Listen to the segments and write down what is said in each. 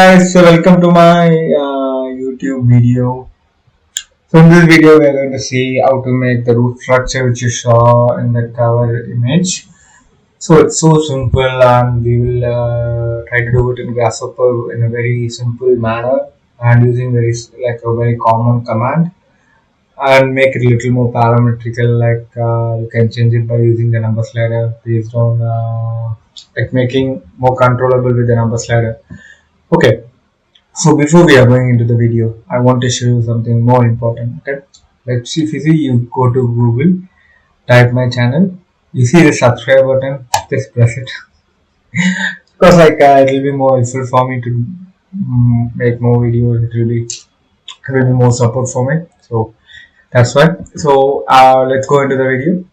Guys, so welcome to my YouTube video. So in this video we are going to see how to make the roof structure which you saw in the cover image. So it's so simple and we will try to do it in Grasshopper in a very simple manner and using a very common command and make it a little more parametrical, you can change it by using the number slider based on making more controllable with the number slider. Okay. So before we are going into the video, I want to show you something more important. Okay, let's see. If you see, you go to Google, type my channel. You see the subscribe button. Just press it because it will be more helpful for me to make more videos. It will be more support for me. So that's why. So let's go into the video.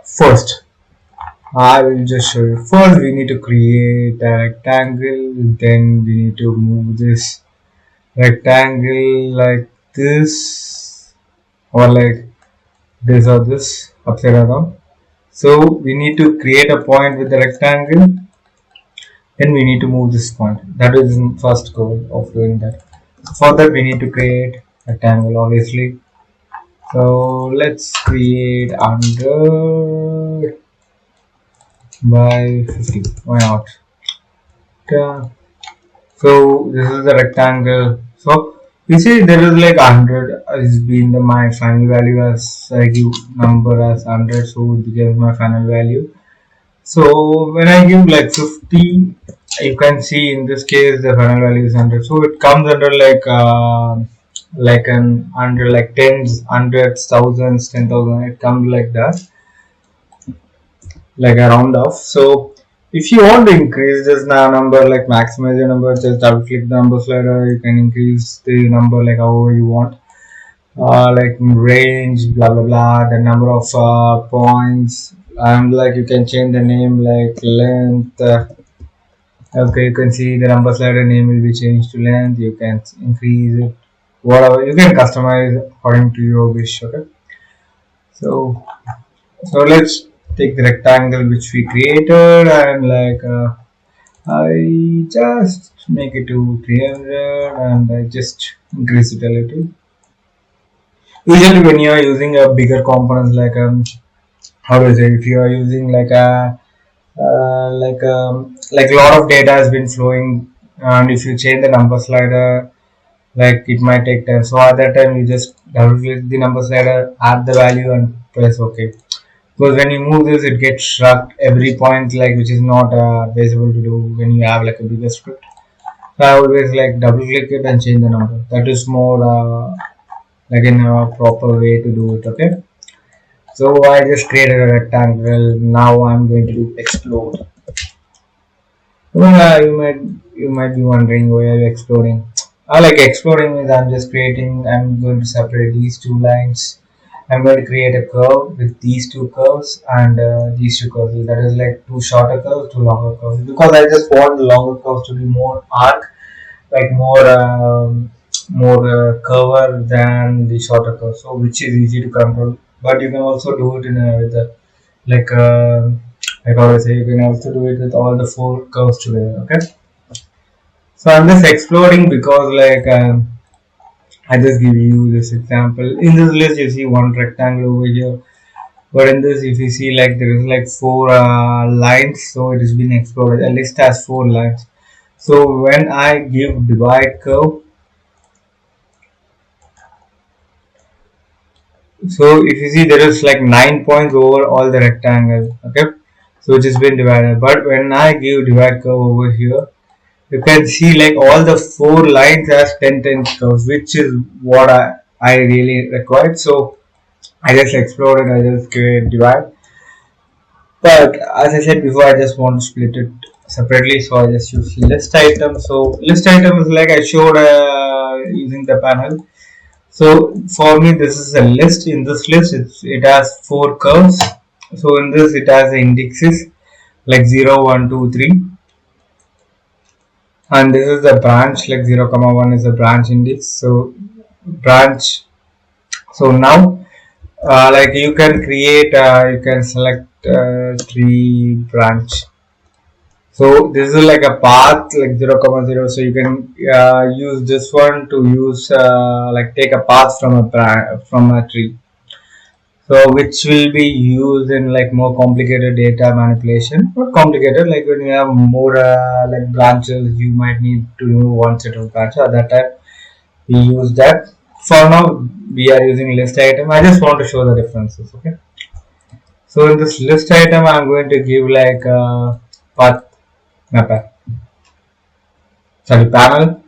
First, I will just show you. First, we need to create a rectangle. Then we need to move this rectangle like this or like this or this upside down. So we need to create a point with the rectangle. Then we need to move this point. That is the first goal of doing that. For that we need to create a rectangle obviously. So let's create under by 50. Why not? So this is the rectangle. So you see there is like 100 is being my final value as I give number as 100, so it becomes my final value. So when I give like 50, you can see in this case the final value is 100. So it comes under under like tens, hundreds, thousands, 10,000. It comes like that, like a round off. So if you want to increase this number, like maximize your number, just double click the number slider. You can increase the number like however you want, like range, blah blah blah, the number of points, and like you can change the name like length. Okay, you can see the number slider name will be changed to length. You can increase it, whatever you can customize according to your wish. Okay, so let's take the rectangle which we created and I just make it to 300 and I just increase it a little. Usually when you are using a bigger components how do I say, if you are using like a lot of data has been flowing and if you change the number slider, like it might take time. So at that time you just double click the number slider, add the value and press OK. Because when you move this, it gets struck every point which is not visible to do when you have like a bigger script. So I always double click it and change the number. That is more in a proper way to do it. Okay. So I just created a rectangle. Now I'm going to do explode. Well, you might be wondering why are you exploding. I like exploding is I'm going to separate these two lines. I'm going to create a curve with these two curves and these two curves. That is like two shorter curves, two longer curves. Because I just want the longer curves to be more arc, like more curve than the shorter curves. So which is easy to control. But you can also do it in how I say, you can also do it with all the four curves together. Okay. So I'm just exploding because I just give you this example. In this list, you see one rectangle over here, but in this, if you see there is four lines, so it has been exploded. A list has 4 lines. So when I give divide curve, so if you see there is 9 points over all the rectangle. Okay, so it has been divided. But when I give divide curve over here, you can see all the 4 lines as 10 curves, which is what I really required. So I just exploded, I just create divide. But as I said before, I just want to split it separately, so I just use list item. So list item is like I showed using the panel. So for me, this is a list. In this list, it has 4 curves. So in this, it has indexes like 0, 1, 2, 3. And this is the branch, 0, 1 is the branch index. So branch. So now you can create, you can select 3 branch. So this is like a path like 0, 0. So you can use this one to use like take a path from a tree. So which will be used in like more complicated data manipulation. Not complicated, like when you have more like branches, you might need to remove one set of branches. At that time, we use that. For now, we are using list item. I just want to show the differences. Okay. So in this list item, I'm going to give like path mapper. Sorry, panel.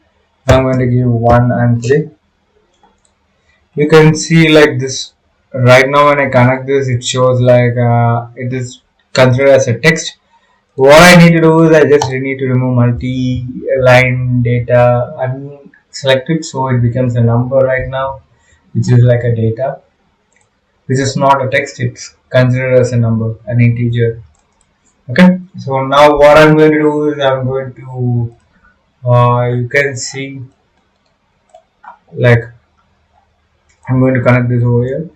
I'm going to give 1 and 3. You can see like this right now when I connect this, it shows like it is considered as a text. What I need to do is I just need to remove multi-line data and select it so it becomes a number right now, which is like a data, which is not a text. It's considered as a number, an integer. Okay. So now what I'm going to do is I'm going to you can see like I'm going to connect this over here.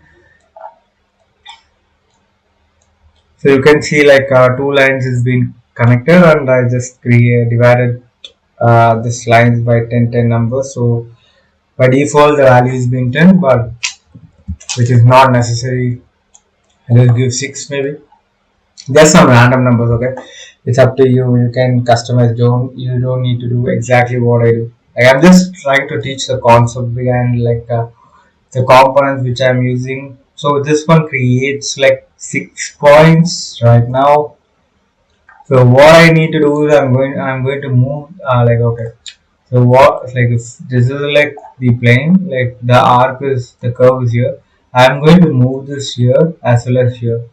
So you can see like two lines is being connected, and I just divided this lines by 10 numbers. So by default the value is being 10, but which is not necessary. I will give 6 maybe. Just some random numbers, okay? It's up to you. You can customize. You don't need to do exactly what I do. Like I'm just trying to teach the concept behind like the components which I'm using. So this one creates like 6 points right now. So what I need to do is I'm going to move like okay. So what like if this is like the plane, like the arc is the curve is here. I'm going to move this here as well as here.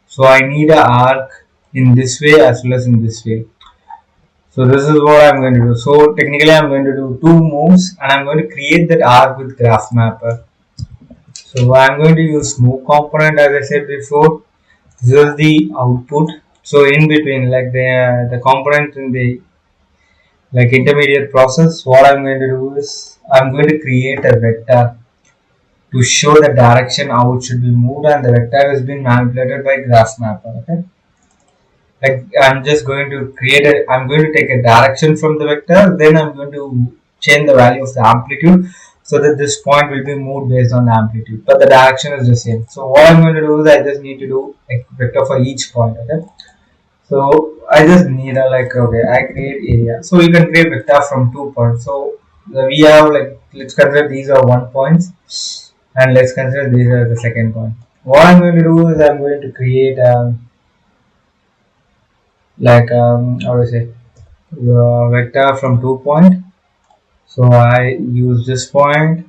So I need a arc in this way as well as in this way. So this is what I'm going to do. So technically I'm going to do two moves and I'm going to create that arc with graph mapper. So I'm going to use move component as I said before. This is the output. So in between like the component in the like intermediate process, what I'm going to do is I'm going to create a vector to show the direction how it should be moved, and the vector has been manipulated by graph mapper. Okay. Like I'm just going to I'm going to take a direction from the vector, then I'm going to change the value of the amplitude so that this point will be moved based on the amplitude, but the direction is the same. So what I'm going to do is I just need to do a vector for each point. Okay. So I just need a like okay, I create area. So you can create vector from 2 points. So we have like let's consider these are 1 points, and let's consider these are the second point. What I'm going to do is I'm going to create like how do I say vector from 2 point. So I use this point.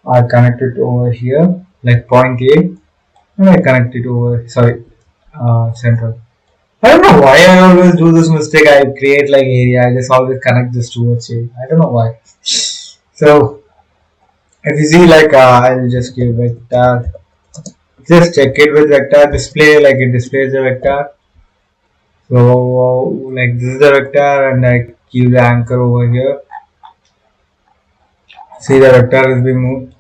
I connect it over here like point A, and I connect it over central. I don't know why I always do this mistake. I create like area. I just always connect this towards it. I don't know why. So if you see like I'll just give vector. Just check it with vector display. Like it displays the vector. So like this is the vector, and I give the anchor over here. See the vector is being moved.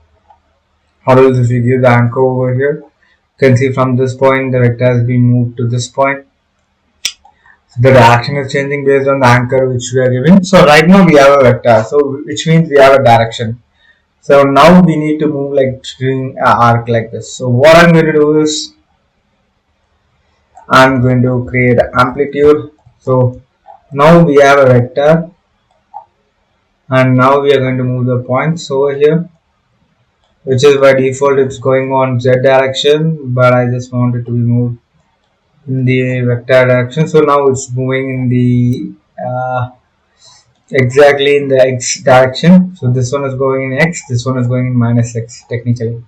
Or else if you give the anchor over here, you can see from this point the vector has been moved to this point. The direction is changing based on the anchor which we are giving. So right now we have a vector, so which means we have a direction. So now we need to move like string arc like this. So what I'm going to do is I'm going to create amplitude. So now we have a vector, and now we are going to move the points over here, which is by default it's going on z direction, but I just want it to be moved in the vector direction. So now it's moving in the exactly in the x direction. So this one is going in x, this one is going in minus x technically.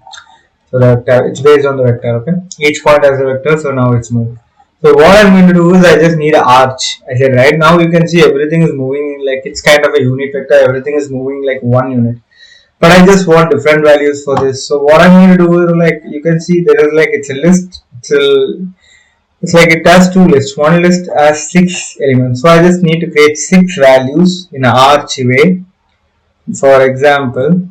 So the vector, it's based on the vector. Okay, each point has a vector, so now it's moved. So what I'm going to do is I just need an arch. I said right now you can see everything is moving like it's kind of a unit vector. Everything is moving like one unit, but I just want different values for this. So what I'm going to do is like you can see there is like it's a list. It's like it has two lists. One list has 6 elements. So I just need to create 6 values in an arch way. For example,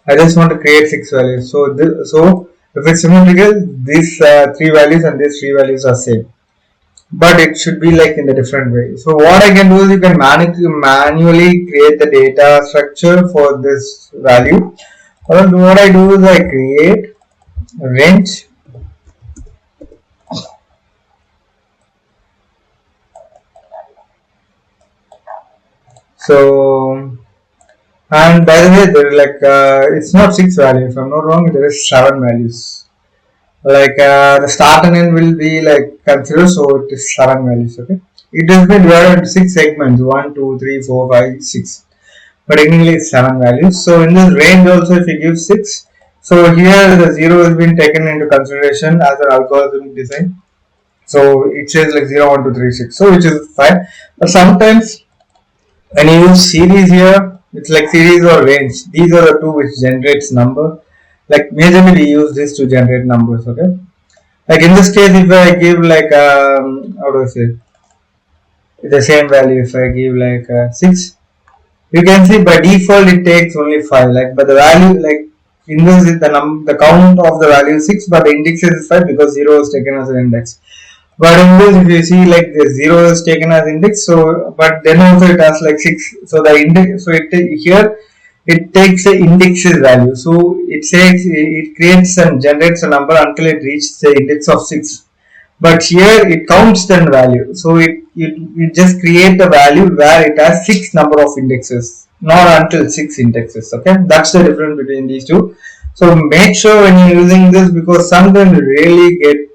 I just want to create 6 values. So if it's symmetrical, these 3 values and these 3 values are same. but it should be like in a different way. So what I can do is you can manually create the data structure for this value. Or what I do is I create a range. So, and by the way, there is like it's not 6 values. If I'm not wrong, there is 7 values. Like the start and end will be like considered, so it is 7 values. Okay, it has been divided into 6 segments: 1, 2, 3, 4, 5, 6. But technically it's 7 values. So in this range also, if you give 6, so here the 0 has been taken into consideration as an algorithm design. So it says like 0, 1, 2, 3, 6. So which is fine. But sometimes when you use series here, it's like series or range. These are the two which generates number. Like majorly we use this to generate numbers. Okay. Like in this case, if I give like how do I say the same value, if I give like 6, you can see by default it takes only 5, like, but the value, like, in this is the count of the value is 6, but the index is 5 because 0 is taken as an index. But in this, if you see, like, the 0 is taken as index, so but then also it has like 6, so the index, so here it takes the index's value, so it says it creates and generates a number until it reaches the index of 6. But here it counts the value, so it just create the value where it has 6 number of indexes, not until 6 indexes. Okay, that's the difference between these two. So make sure when you're using this, because sometimes you really get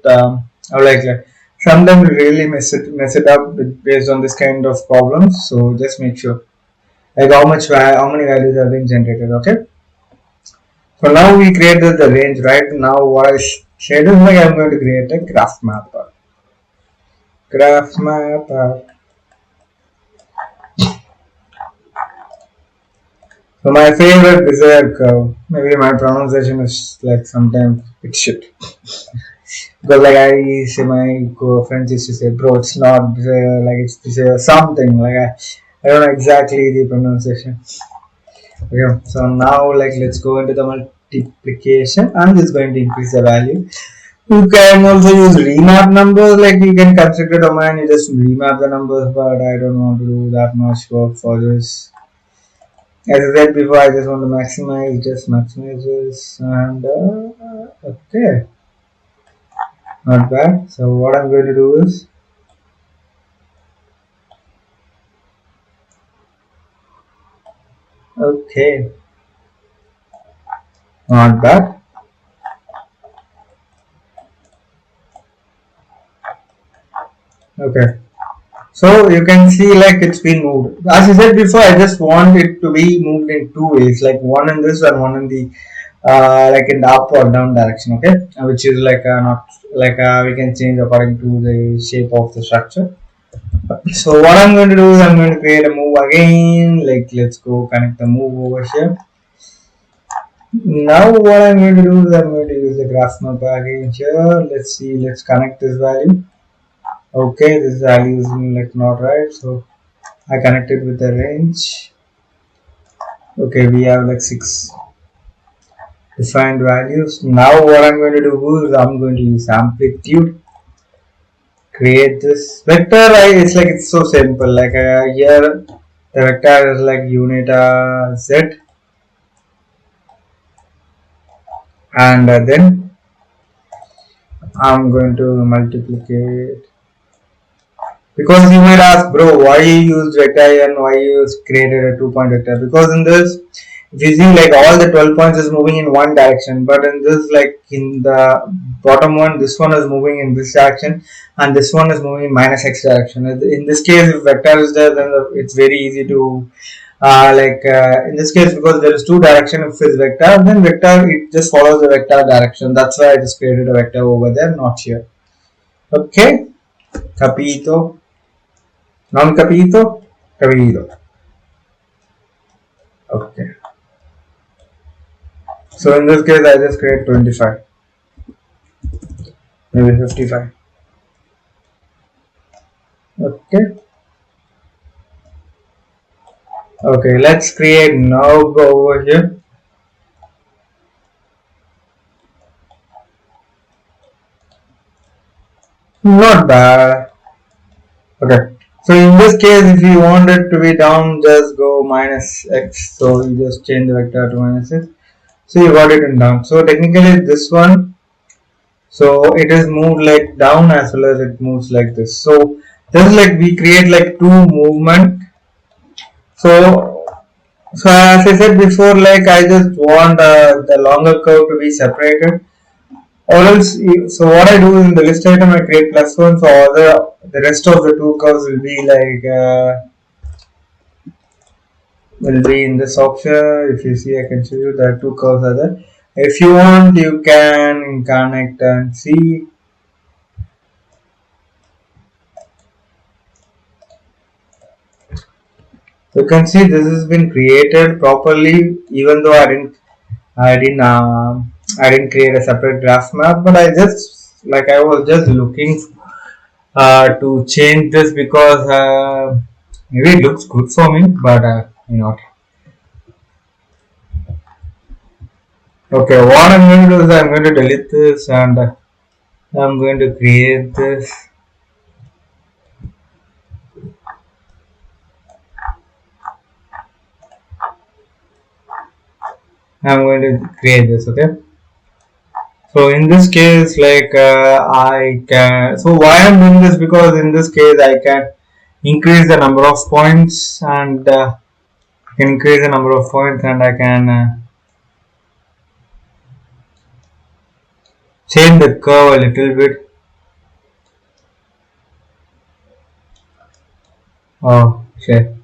like sometimes you really mess it up based on this kind of problems. So just make sure like how many values are being generated. Okay, so now we created the range. Right now what I said is like I'm going to create a graph mapper. Graph map. So my favorite desired curve. Maybe my pronunciation is like sometimes it's shit. Because like I say, my friends used to say, bro, it's not like it's something like I don't know exactly the pronunciation. Okay, so now like let's go into the multiplication. I'm just going to increase the value. You can also use remap numbers, like you can construct a domain, you just remap the numbers, but I don't want to do that much work for this. As I said before, I just want to just maximize this, and okay, not bad. So what I'm going to do is, okay, not bad. Okay. So you can see like it's been moved. As I said before, I just want it to be moved in 2 ways, like one in this and one in the like in the up or down direction. Okay, which is like not like we can change according to the shape of the structure. So what I'm going to do is I'm going to create a move again. Like let's go connect the move over here. Now what I'm going to do is I'm going to use the graph map again here. Let's see. Let's connect this value. Okay, this value is like not right, so I connected with the range. Okay, we have like 6 defined values. Now what I'm going to do is I'm going to use amplitude. Create this vector. It's like it's so simple. Like here, the vector is like unit z, and then I'm going to multiply. Because you might ask, bro, why you use vector and why you created a 2-point vector? Because in this, if you see like all the 12 points is moving in one direction, but in this, like in the bottom one, this one is moving in this direction and this one is moving in minus x direction. In this case, if vector is there, then it's very easy to in this case, because there is 2 direction, if it's vector, then vector, it just follows the vector direction. That's why I just created a vector over there, not here. Okay, capito? Non capito? Capito. Okay. So in this case, I just create 25. Maybe 55. Okay. Okay, let's create now go over here. Not bad. Okay. So in this case, if you want it to be down, just go minus x. So you just change the vector to minus x. So you got it in down. So technically this one, so it is moved like down as well as it moves like this. So this is like we create like two movement. So as I said before, like I just want the longer curve to be separated. Or else, so what I do in the list item, I create plus one. So all the rest of the two curves will be like will be in this option. If you see, I can show you the two curves are there. If you want, you can connect and see. You can see this has been created properly, even though I didn't create a separate graph map, but I was just looking to change this because maybe it looks good for me, but not. Okay, what I'm going to do is I'm going to delete this and I'm going to create this. I'm going to create this. Okay. So in this case, like I can. So why I'm doing this, because in this case I can increase the number of points and increase the number of points and I can change the curve a little bit. Oh shit.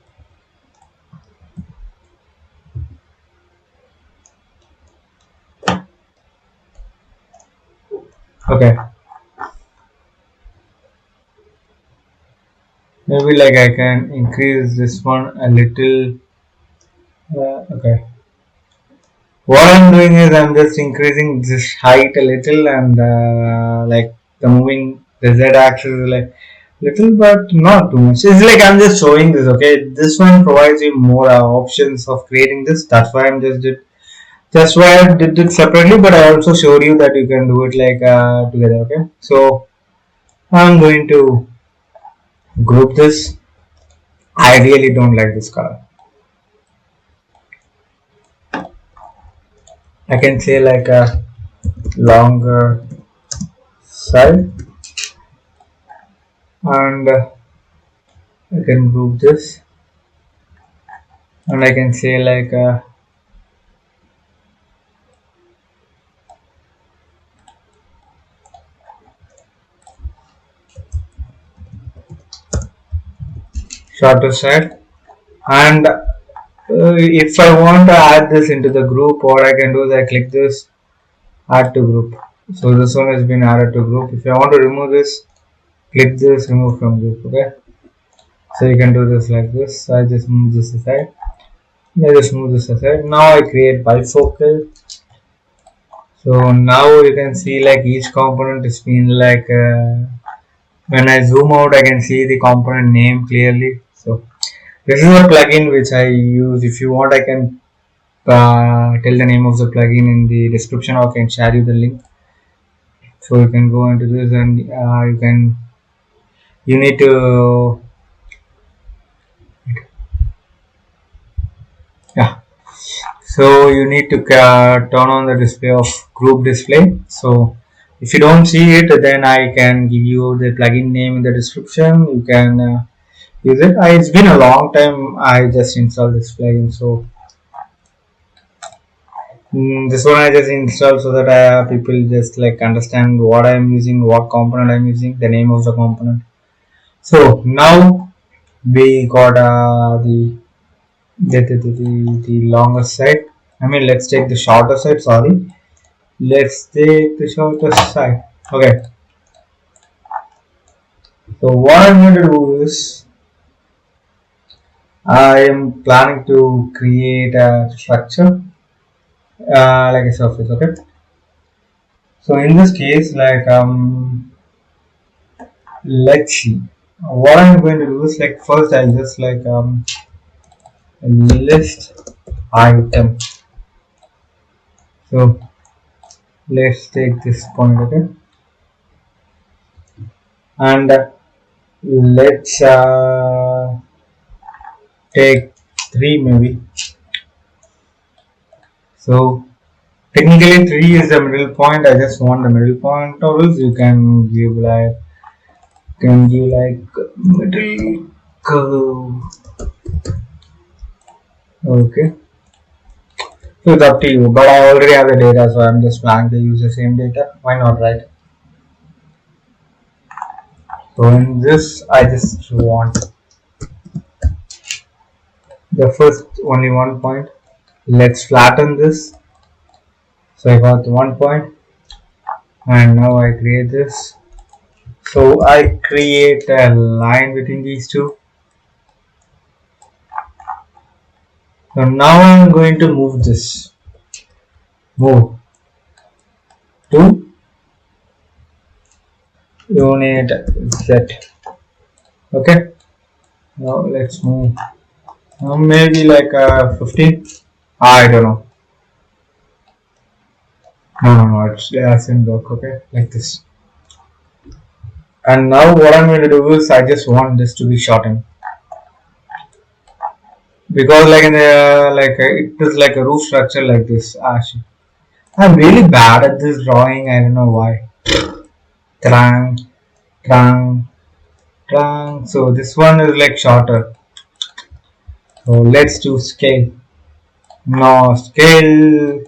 Okay. Maybe like I can increase this one a little. Okay. What I'm doing is I'm just increasing this height a little and like the moving the z axis is like little but not too much. It's like I'm just showing this. Okay, this one provides you more options of creating this. That's why I'm just did. That's why I did it separately. But I also showed you that you can do it like together. Okay, so I'm going to group this. I really don't like this color. I can say like a longer side and I can group this and I can say like a shorter side. And if I want to add this into the group, what I can do is I click this add to group. So this one has been added to group. If I want to remove this, click this remove from group. Okay, so you can do this like this. I just move this aside. I just move this aside. Now I create bifocal. So now you can see like each component is been like when I zoom out, I can see the component name clearly. So this is a plugin which I use. If you want, I can tell the name of the plugin in the description, or I can share you the link. So you can go into this and you need to yeah. So you need to turn on the display of group display. So if you don't see it, then I can give you the plugin name in the description. You can use it. It's been a long time. I just installed this plugin, so this one I just installed so that people just like understand what I'm using, what component I'm using, the name of the component. So now we got the longer side. I mean, let's take the shorter side. Sorry, let's take the shorter side. Okay. So what I'm going to do is I am planning to create a structure like a surface. Okay. So in this case, like let's see. What I'm going to do is like first I'll just like list item. So let's take this point, okay, and Let's take 3 maybe. So technically 3 is the middle point. I just want the middle point, or else you can give like middle curve. Okay. So it's up to you. But I already have the data, so I'm just planning to use the same data. Why not, right? So in this, I just want the first only one point. Let's flatten this. So I got 1 point, and now I create this. So I create a line between these two. So now I'm going to move this. Move to unit Z. Okay. Now let's move. Maybe like 15. I don't know. No, it doesn't work. Okay, like this. And now what I'm going to do is I just want this to be shortened, because like in the it is like a roof structure like this. Shit. I'm really bad at this drawing. I don't know why. Trang, trang, trang. So this one is like shorter. So let's do scale. No scale,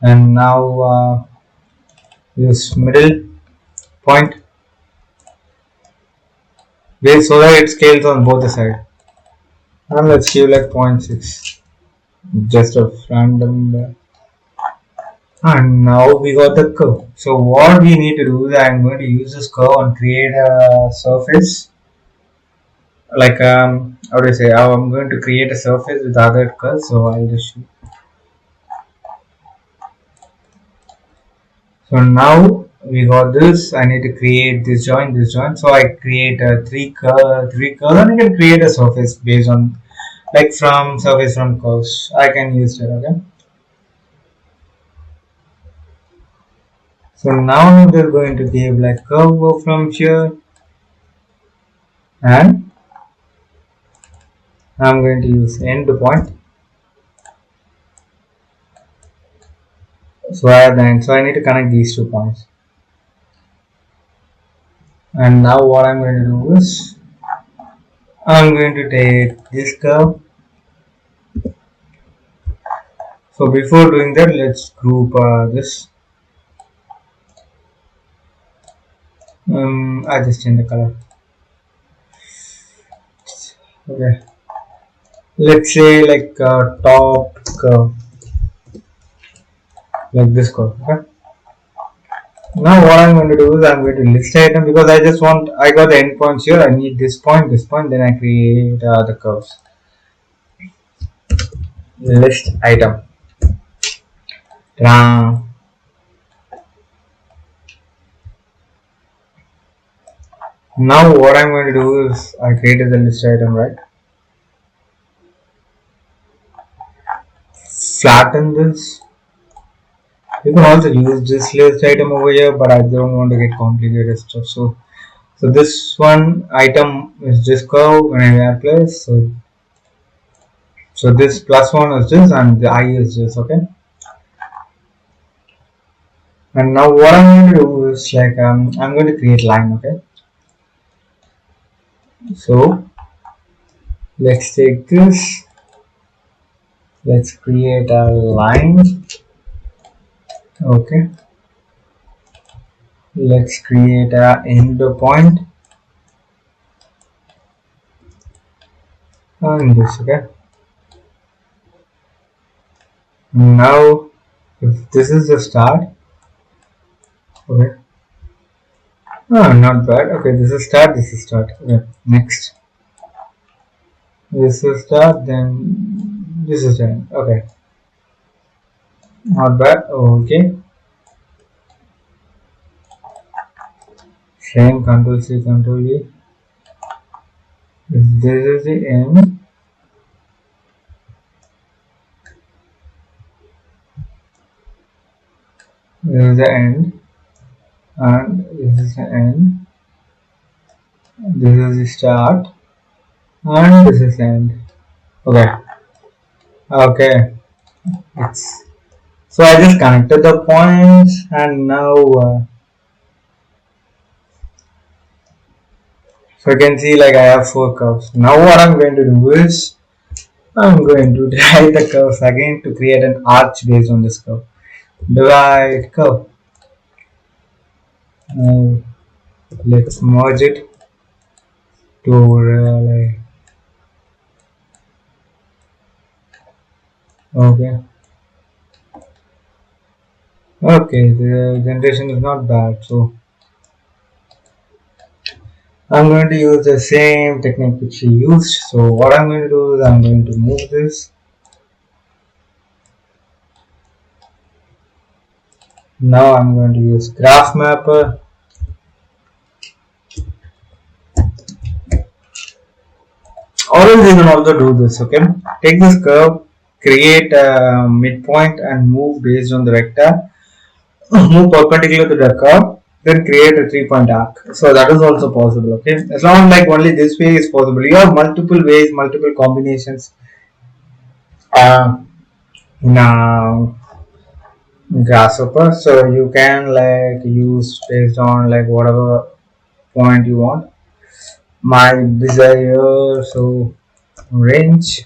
and now use middle point. Wait, so that it scales on both the sides. And let's give like 0.6. Just a random. And now we got the curve. So what we need to do is I'm going to use this curve and create a surface. Like how do I say? I'm going to create a surface with other curves. So I'll just show. So now we got this. I need to create this joint, this joint. So I create a three curves, and I can create a surface based on like from surface from curves. I can use it. Okay. So now they're going to give like curve from here, and I'm going to use end point. So I need to connect these 2 points. And now what I'm going to do is I'm going to take this curve. So before doing that, let's group this. I just change the color. Okay. Let's say like top curve, like this curve. Okay. Now what I'm going to do is I'm going to list item, because I got the endpoints here. I need this point, then I create the curves. List item. Now what I'm going to do is I created the list item, right? Flatten this. You can also use this list item over here, but I don't want to get complicated stuff. So this one item is just curve when I add place. So this plus one is this, and the I is this. Okay. And now what I'm going to do is like I'm going to create line. Okay. So let's take this. Let's create a line. Okay. Let's create a end point. And this. Okay. Now if this is the start. Okay. Oh, not bad. Okay, this is start. This is start. Okay. Next. This is start. Then this is end. Okay. Not bad. Okay. Same Control C, Control V. If this is the end, this is the end, and this is the end. This is the start and this is end. Okay. Okay. It's, so I just connected the points and now so you can see like I have 4 curves. Now what I'm going to do is I'm going to divide the curves again to create an arch based on this curve. Divide curve. Now let's merge it to like, okay. Okay, the generation is not bad. So I'm going to use the same technique which we used. So what I'm going to do is I'm going to move this. Now I'm going to use graph mapper. Or else you can also do this, okay? Take this curve, create a midpoint and move based on the vector. Move perpendicular to the curve, then create a 3-point arc. So that is also possible, okay? It's not like only this way is possible. You have multiple ways, multiple combinations. Now Grasshopper, so you can like use based on like whatever point you want. My desire, so range,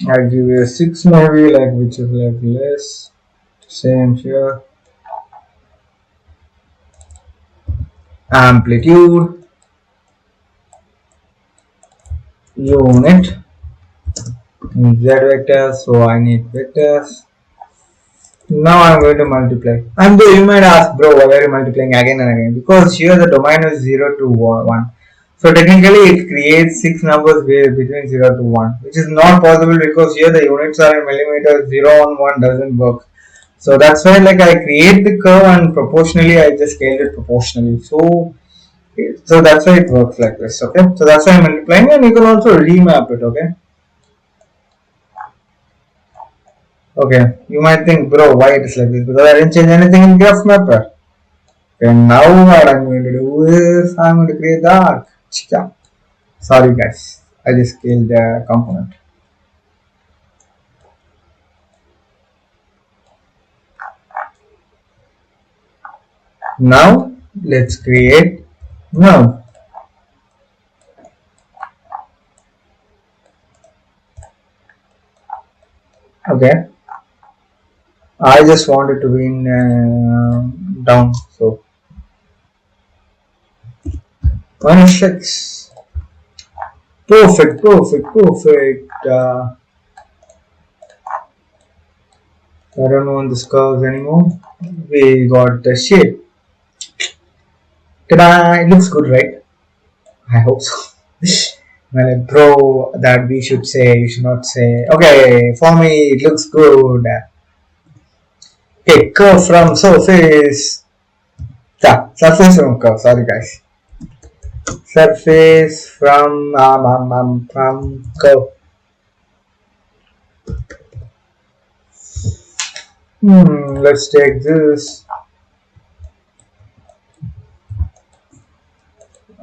I give you a 6 maybe, like which is like less. Same here. Amplitude, unit, z vectors, so I need vectors. Now I'm going to multiply. And though you might ask, bro, why are you multiplying again and again? Because here the domain is 0 to 1. So technically it creates 6 numbers between 0 to 1, which is not possible because here the units are in millimeters. 0 on 1 doesn't work. So that's why like I create the curve and proportionally I just scale it proportionally. So that's why it works like this, okay? So that's why I'm multiplying, and you can also remap it, okay? Okay, you might think, bro, why it is like this? Because I didn't change anything in graph mapper. Okay, now what I'm going to do is I'm going to create the arc. Sorry guys, I just scaled the component. Now let's create node. Okay, I just want it to be in down, so 1.6. Perfect. I don't want this curves anymore. We got the shape. Ta-da! It looks good, right? I hope so. Well, bro, that we should say, you should not say. Okay, for me, it looks good. Okay, curve from surface. Yeah, surface from curve. Sorry, guys. Surface from curve. Let's take this.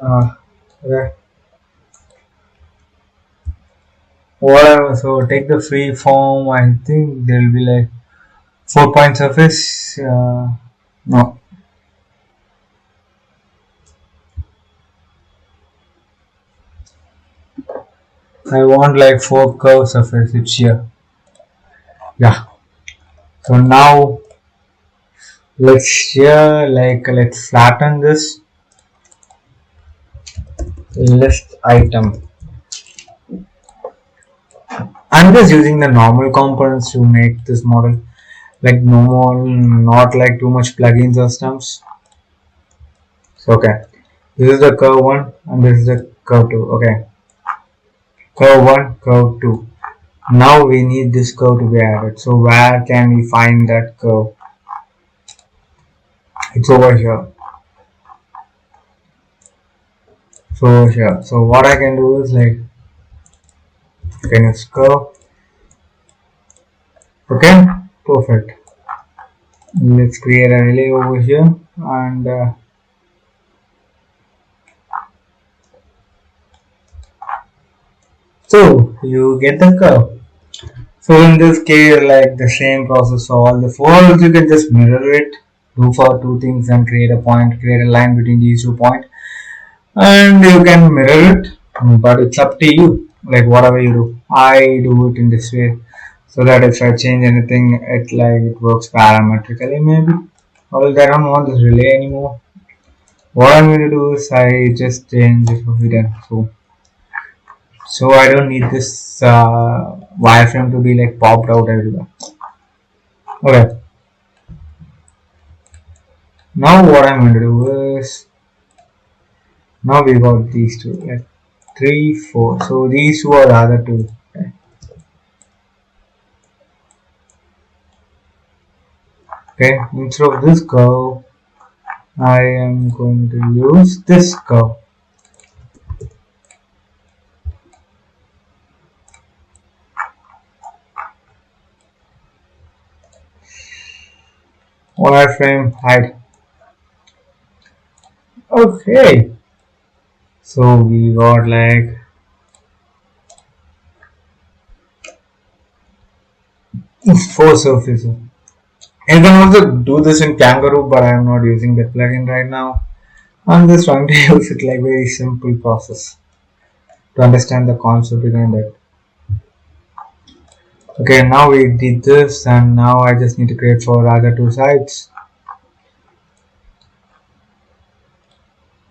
Okay. Whatever. So take the free form. I think there will be like 4-point surface. No. I want like 4 curve surface. It's here. Yeah. So now let's flatten this list item. I'm just using the normal components to make this model, like normal, not like too much plugins or stumps. So okay, this is the curve 1 and this is the curve 2. Okay, curve 1, curve 2. Now we need this curve to be added. So where can we find that curve? It's over here. So here. So what I can do is like, can use curve. Okay, perfect. Let's create a relay over here and So you get the curve. So in this case, like the same process for all the four, you can just mirror it, do for two things and create a point, create a line between these 2 points, and you can mirror it. But it's up to you, like whatever you do. I do it in this way, so that if I change anything, it works parametrically maybe. Well, I don't want this relay anymore. What I'm going to do is I just change it for hidden. So I don't need this wireframe to be like popped out everywhere. Okay. Now what I'm going to do is, now we got these two, like 3, 4. So these two are the other two. Okay. Okay. Instead of this curve, I am going to use this curve. Wireframe hide. Okay. So we got like four surfaces. You can also do this in Kangaroo, but I am not using that plugin right now. I'm just trying to use it like very simple process to understand the concept behind it. Okay, now we did this, and now I just need to create for other two sides.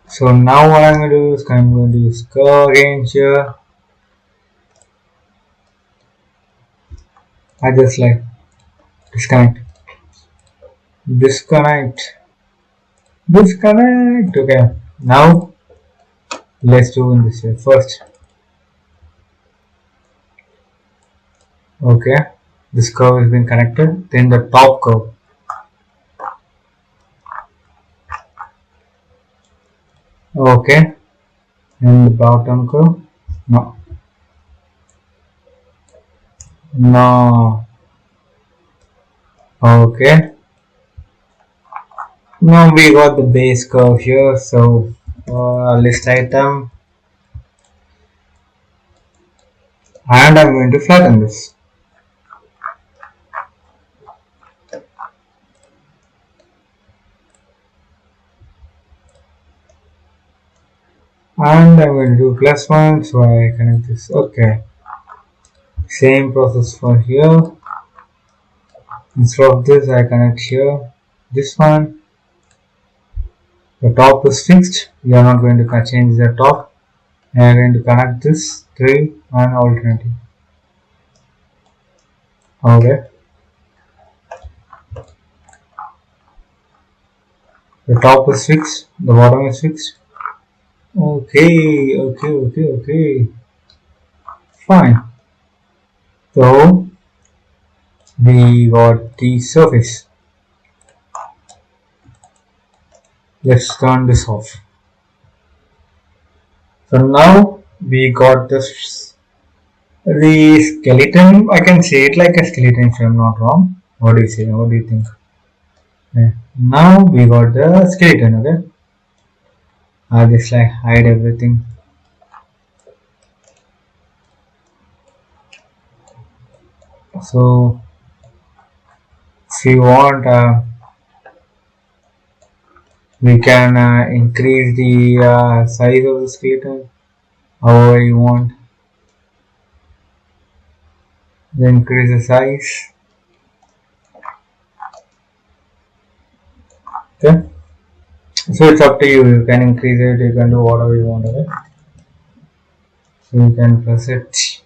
So now what I'm going to do is I'm going to use curve again here. I just like disconnect, disconnect, disconnect. Okay, now let's do in this way first. Okay, this curve has been connected. Then the top curve. Okay, and the bottom curve. No, no. Okay. Now we got the base curve here. So list item, and I'm going to flatten this. And I'm going to do +1, so I connect this. Okay, same process for here. Instead of this, I connect here. This one, the top is fixed. We are not going to change the top. We are going to connect this 3 and alternating. Okay, the top is fixed. The bottom is fixed. Okay. Fine. So we got the surface. Let's turn this off. So now we got this the skeleton. I can say it like a skeleton if I'm not wrong. What do you say? What do you think? Okay. Now we got the skeleton. Okay. I'll just like hide everything. So if you want, we can increase the size of the skeleton however you want. Then increase the size. Okay. So it's up to you. You can increase it. You can do whatever you want. Okay. So you can press it.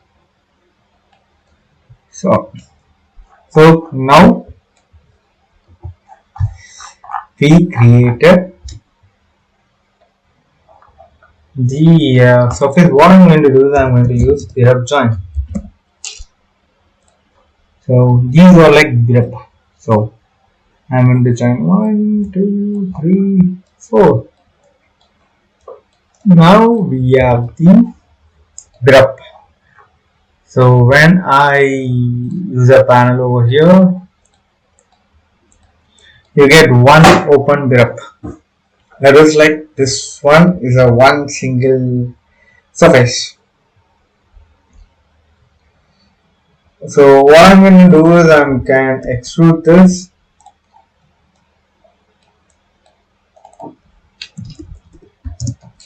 So now we created the surface. What I'm going to do is I'm going to use birp join. So these are like birp. So I'm going to join 1, 2, 3, 4. Now we have the birp. So when I use a panel over here, you get one open birp. That is like this one is a one single surface. So what I'm going to do is I can extrude this.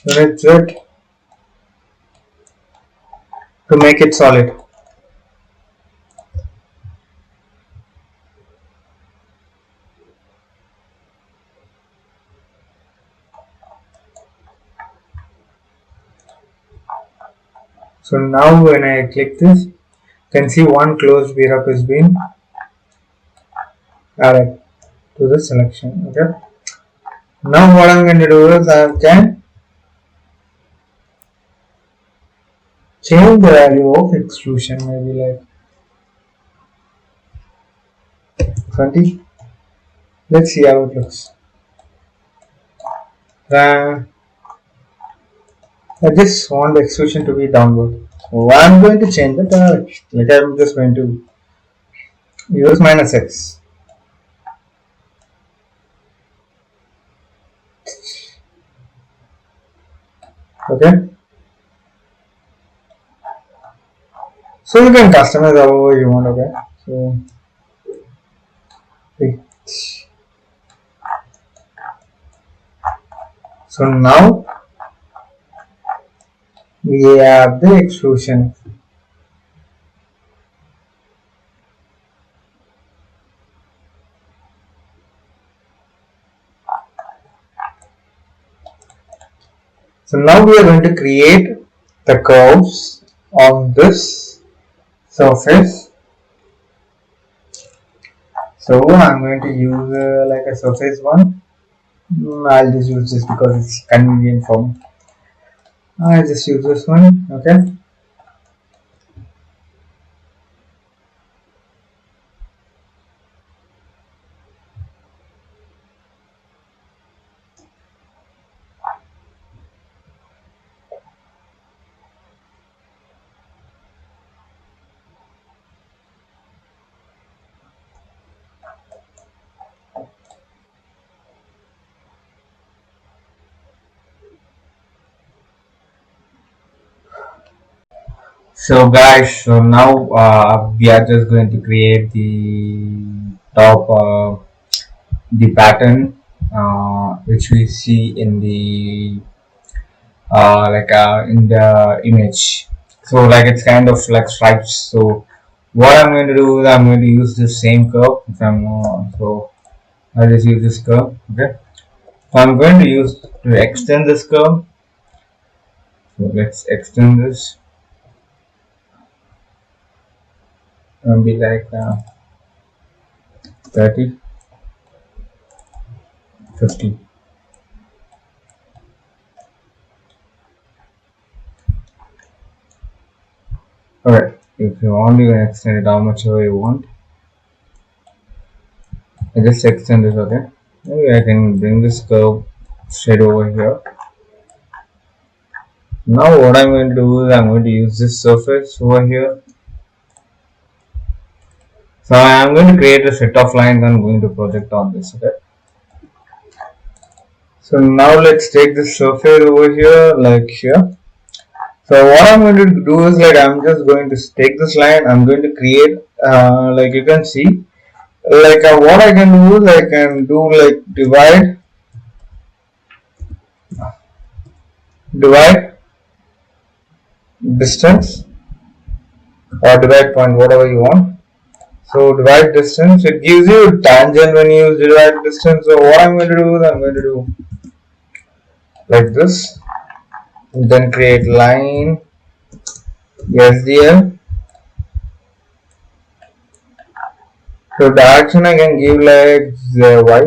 Unit Z to make it solid. So now when I click this, you can see one closed VRUP has been added to the selection. Okay. Now what I'm going to do is I can change the value of extrusion, maybe like 20. Let's see how it looks. I just want the extrusion to be downward. So I'm going to change the direction. Like I'm just going to use -x. Okay. So you can customize however you want. Okay. So now we have the extrusion. So now we are going to create the curves on this surface. So I'm going to use like a surface one. I'll just use this because it's convenient for me. I'll just use this one. Okay. So guys, so now we are just going to create the top, the pattern which we see in the in the image. So like it's kind of like stripes. So what I'm going to do is I'm going to use this same curve. So I'll just use this curve. Okay. So I'm going to use to extend this curve. So let's extend this and be like 30, 50. Alright, if you want, you can extend it how much ever you want. I just extend this. Okay. Maybe I can bring this curve straight over here. Now what I'm going to do is I'm going to use this surface over here. So I'm going to create a set of lines I'm going to project on this. Okay. So now let's take this surface over here, like here. So what I'm going to do is like I'm just going to take this line. I'm going to create like you can see like what I can do is I can do like divide distance or divide point, whatever you want. So divide distance, it gives you tangent when you use divide distance. So what I'm going to do is I'm going to do like this, and then create line SDL. So direction I can give like Y,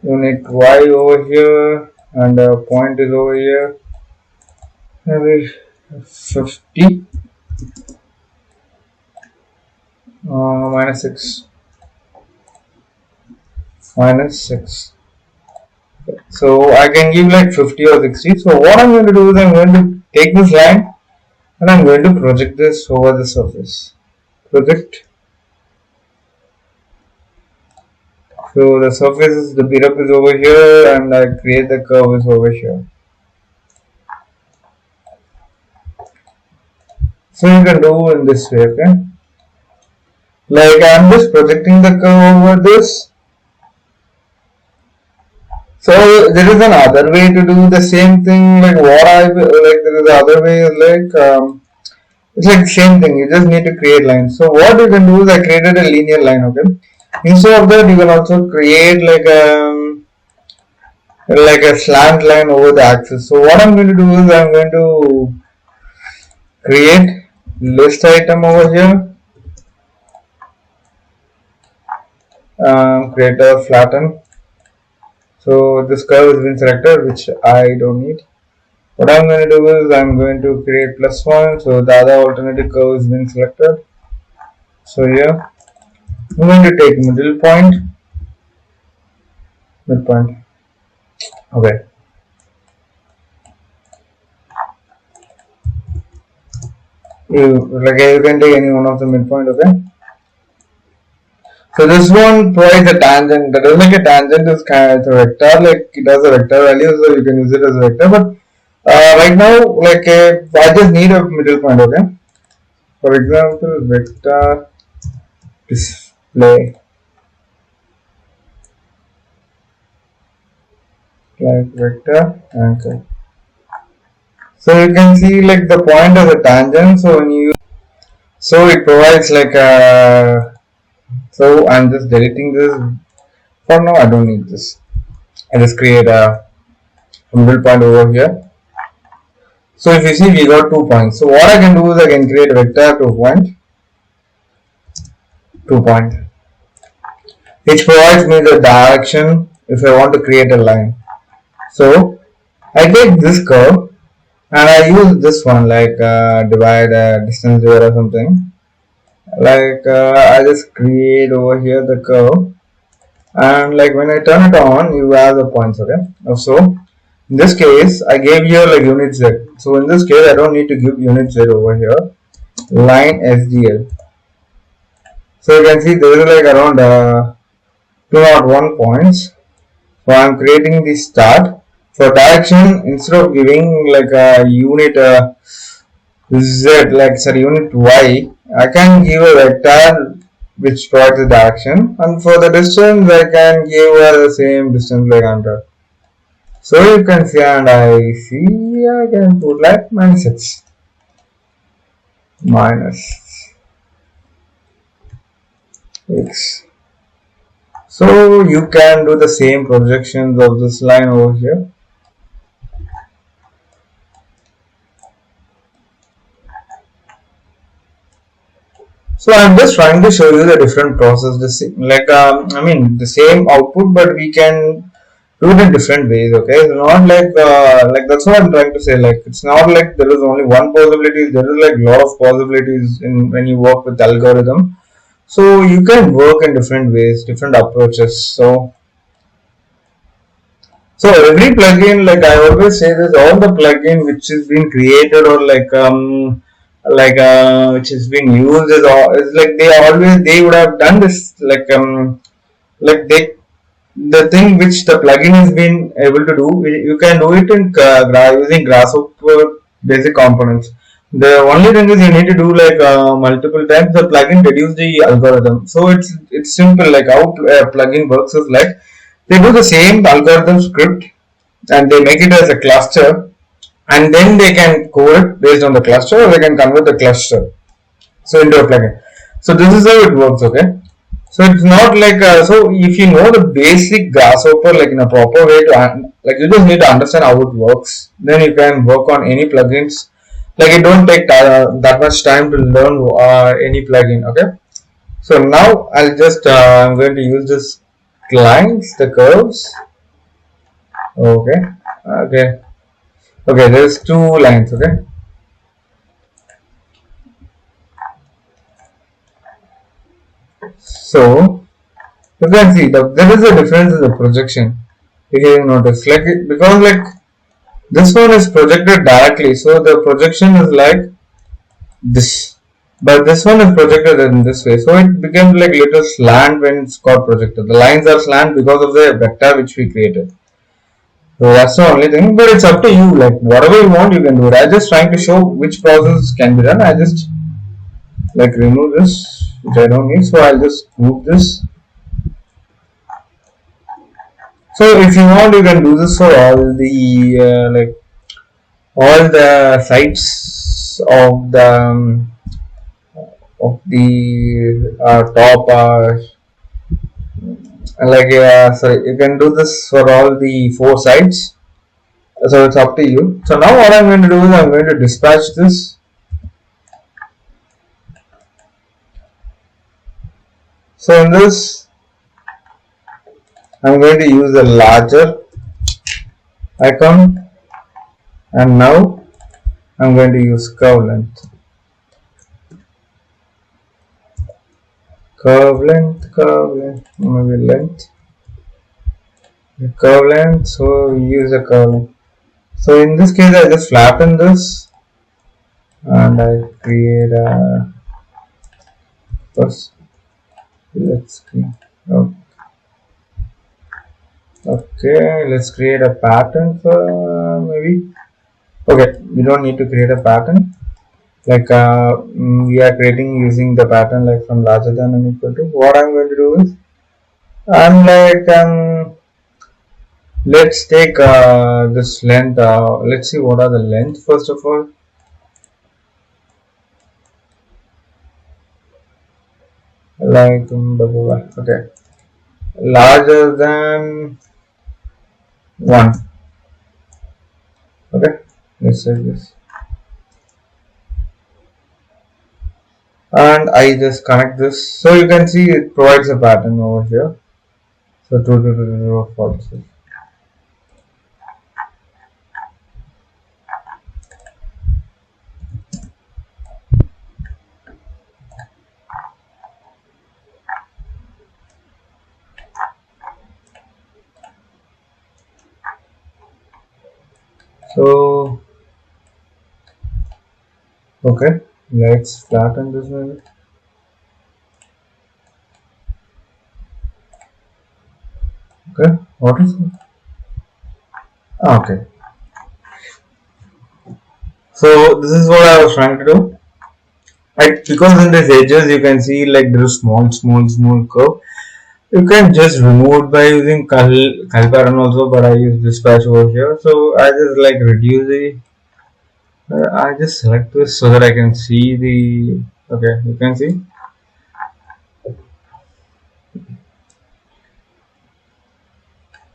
unit Y over here, and point is over here, maybe 50 -6. So I can give like 50 or 60. So what I'm going to do is I'm going to take this line and I'm going to project this over the surface. Project. So the surface is, the build-up is over here and I create the curve is over here. So you can do in this way, okay? Like I'm just projecting the curve over this. So there is another way to do the same thing. Like what I like, there is other way. It's like the same thing. You just need to create lines. So what you can do is I created a linear line. Okay. Instead of that, you can also create like a slant line over the axis. So what I'm going to do is I'm going to create list item over here. Create a flatten. So this curve has been selected, which I don't need. What I'm going to do is I'm going to create +1. So the other alternative curve has been selected. So here I'm going to take midpoint. Okay. You can take any one of the midpoint. Okay. So this one provides a tangent. That doesn't make a tangent is kind of a vector. Like it has a vector value, so you can use it as a vector. But right now, I just need a middle point. Okay. For example, vector display. Like vector anchor. So you can see like the point as a tangent. So when you it provides like a. So I'm just deleting this. For now, I don't need this. I just create a middle point over here. So if you see, we got 2 points. So what I can do is I can create a vector 2 point, which provides me the direction if I want to create a line. So I take this curve and I use this one like divide distance here or something. Like I just create over here the curve, and like when I turn it on, you have the points. Okay. So in this case, I gave here like unit Z. So in this case, I don't need to give unit Z over here. Line SDL. So you can see there is like around 201 points. So I'm creating the start. For direction, instead of giving like a unit Z, unit Y, I can give a vector which provides the direction, and for the distance, I can give the same distance like 100. So you can see, and I see I can put like -6. -x. So you can do the same projections of this line over here. So I'm just trying to show you the different process. The same output, but we can do it in different ways. Okay, it's not like that's what I'm trying to say. Like it's not like there is only one possibility. There is like a lot of possibilities in when you work with algorithm. So you can work in different ways, different approaches. So every plugin, like I always say this, all the plugin which is being created or which is being used is like they would have done this the thing which the plugin has been able to do, you can do it in using Grasshopper basic components. The only thing is you need to do multiple times. The plugin reduce the algorithm, so it's simple. Like how plugin works is like they do the same algorithm script and they make it as a cluster, and then they can code it based on the cluster, or they can convert the cluster into a plugin. So this is how it works. Okay. So it's not like so if you know the basic Grasshopper like in a proper way to you just need to understand how it works. Then you can work on any plugins. Like it don't take that much time to learn any plugin. Okay. So now I'll just I'm going to use this lines, the curves. Okay. There's 2 lines. Okay. So you can see there is a difference in the projection. If you notice, because this one is projected directly, so the projection is like this, but this one is projected in this way, so it becomes like little slant when it's got projected. The lines are slant because of the vector which we created. So that's the only thing, but it's up to you. Like whatever you want, you can do it. I'm just trying to show which process can be done. I just like remove this, which I don't need. So I'll just move this. So if you want, you can do this for all the all the sides of the top. So you can do this for all the four sides. So it's up to you. So now what I'm going to do is I'm going to dispatch this. So in this, I'm going to use a larger icon, and now I'm going to use curve length. Maybe length. The curve length, so we use a curve length. So in this case, I just flatten this and I create a first. Let's create. Okay, let's create a pattern for maybe. Okay, we don't need to create a pattern. Like we are creating using the pattern like from larger than and equal to. What I'm going to do is I'm like let's take this length. Let's see what are the length first of all. Like okay, larger than 1. Okay, let's say this, and I just connect this. So you can see it provides a pattern over here. So 2 false. So okay, let's flatten this one. Okay, what is it? Okay, so this is what I was trying to do. Right, because in these edges you can see like there is small curve. You can just remove it by using cull pattern also, but I use this patch over here. So I just like reduce the. I just select this so that I can see the. Okay, you can see.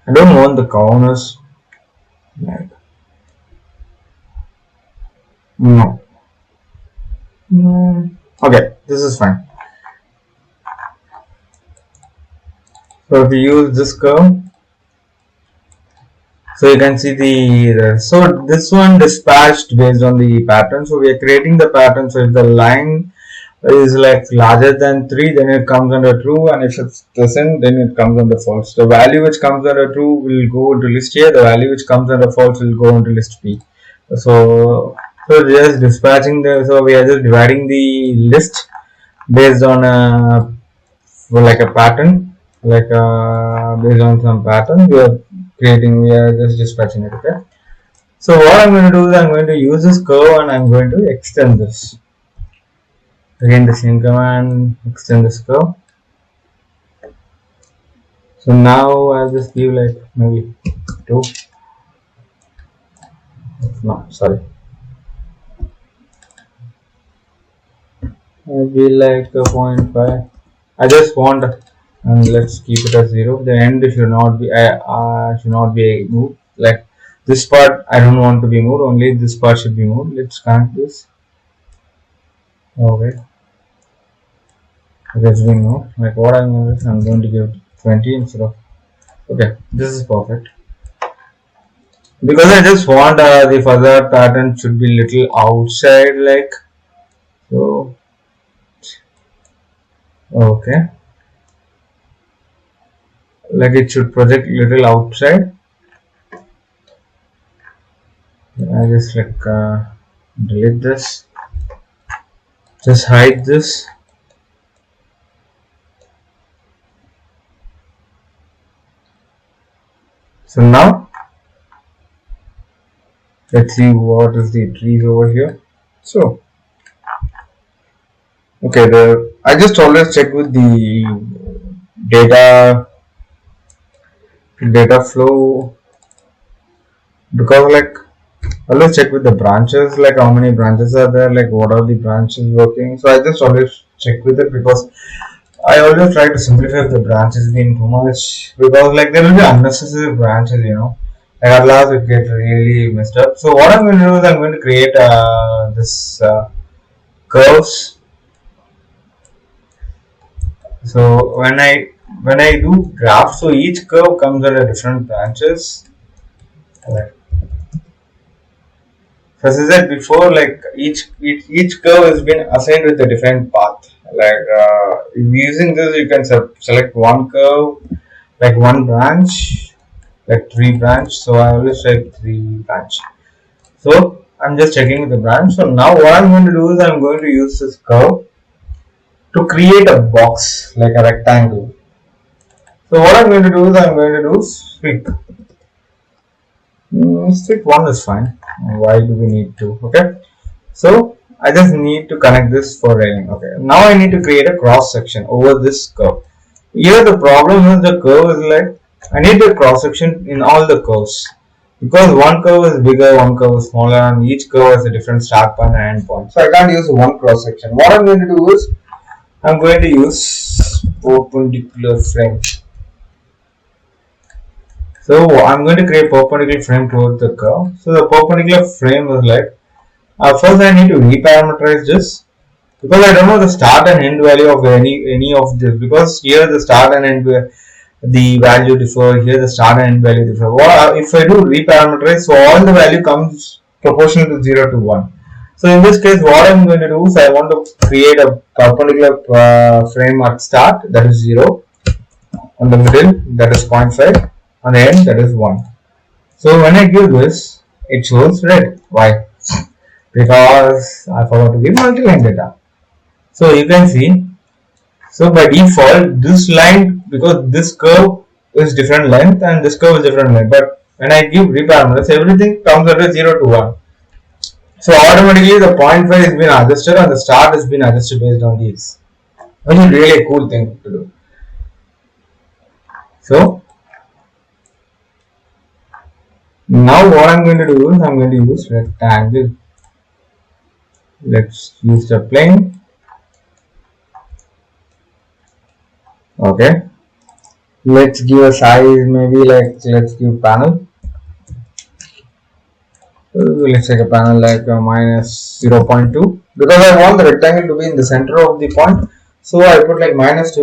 I don't want the corners. Like, no. Okay, this is fine. So if you use this curve, so you can see so this one dispatched based on the pattern. So we are creating the pattern. So if the line is like larger than 3, then it comes under true, and if it doesn't, then it comes under false. The value which comes under true will go into list A, the value which comes under false will go into list B. So just dispatching so we are just dividing the list based on like a pattern, like based on some pattern we are just dispatching it. Okay, so what I'm going to do is I'm going to use this curve and I'm going to extend this. Again the same command, extend this curve. So now I'll just give like maybe 2. No, sorry. I'll be like 0.5. I just want, and let's keep it as 0. The end should not be moved. Like this part, I don't want to be moved. Only this part should be moved. Let's connect this. Okay. It's being moved. Like what I'm going to give 20 instead of. Okay, this is perfect. Because I just want the further pattern should be little outside, like so. Okay, like it should project little outside. I just like delete this, just hide this. So now Let's see what is the trees over here. So, okay, I just always check with the data flow, because like always check with the branches, like how many branches are there, like what are the branches working. So I just always check with it, because I always try to simplify if the branches being too much, because like there will be unnecessary branches, like at last it get really messed up. So what I'm going to do is I'm going to create this curves. So when I do graph, so each curve comes under different branches. Like, as I said before, like each curve has been assigned with a different path. Like using this, you can select one curve, like one branch, like three branch. So I always select three branch. So I'm just checking with the branch. So now what I'm going to do is I'm going to use this curve to create a box, like a rectangle. So what I'm going to do is I'm going to do sweep. Sweep 1 is fine. Why do we need to? Okay. So I just need to connect this for railing. Okay. Now I need to create a cross section over this curve. Here the problem is the curve is like I need a cross section in all the curves, because one curve is bigger, one curve is smaller, and each curve has a different start point and end point. So I can't use one cross section. What I'm going to do is I'm going to use perpendicular frame. So I'm going to create perpendicular frame towards the curve. So the perpendicular frame is like first I need to reparameterize this, because I don't know the start and end value of any of this, because here the start and end the value differ, here the start and end value differ. Well, if I do reparameterize, so all the value comes proportional to 0 to 1. So in this case what I'm going to do is I want to create a perpendicular frame at start, that is 0, on the middle, that is 0.5, on the end, that is 1. So when I give this, it shows red. Why? Because I forgot to give multi-line data. So you can see, so by default this line, because this curve is different length and this curve is different length, but when I give reparameters, everything comes under 0 to 1. So automatically the 0.5 has been adjusted and the start has been adjusted based on these, which is really a cool thing to do. So now what I'm going to do is I'm going to use rectangle. Let's use the plane. Okay. Let's give a size, maybe like let's give panel. Let's take a panel like minus 0.2, because I want the rectangle to be in the center of the point. So I put like minus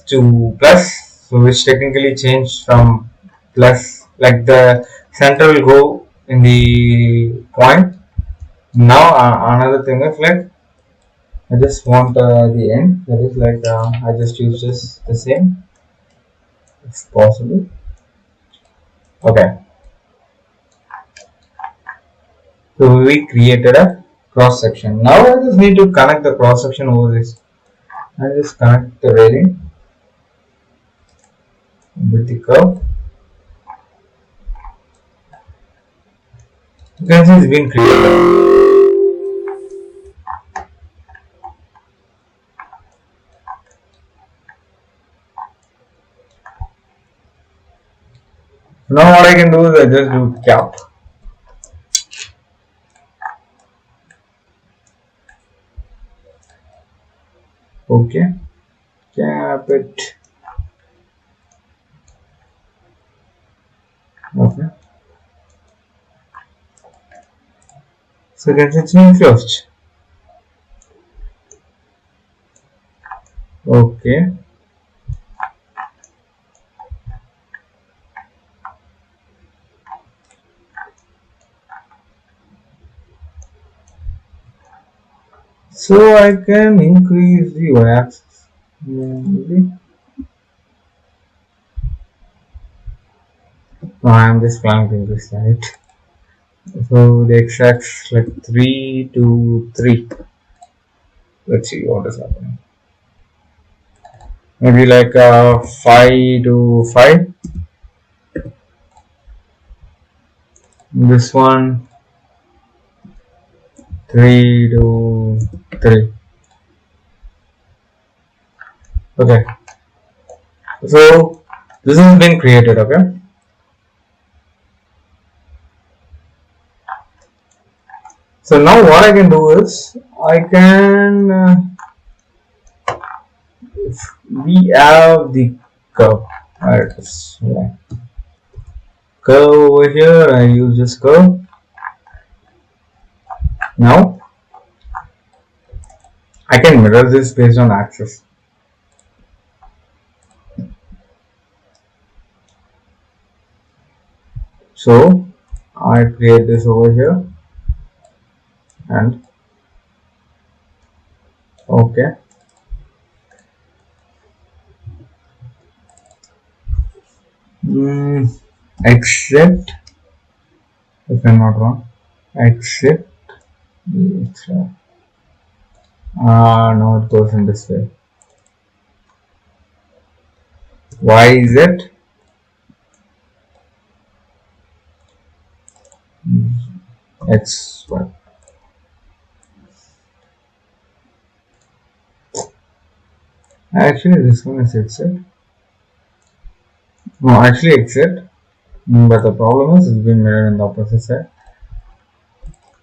to plus, so which technically changed from plus, like the center will go in the point. Now another thing is like I just want the end, that is like I just use this the same if possible. Okay, so we created a cross section. Now I just need to connect the cross section over this. I just connect the railing with the curve. You can see it's been created. Now what I can do is I just do cap. Okay, cap it. Okay, so that it's been closed. Okay, so I can increase the y-axis. Maybe. No, I'm just planning to increase that. So the x-axis like 3 to 3. Let's see what is happening. Maybe like 5 to 5. This one 3 to 3. Okay, so this has been created. Okay, so now what I can do is I can we have the curve. Alright, curve over here. I use this curve. Now I can mirror this based on axis. So I create this over here and okay. Except if I'm not wrong, except no, it goes in this way. Why is it? X Y. Actually, this one is exit. No, actually exit. But the problem is it's been mirrored in the opposite side.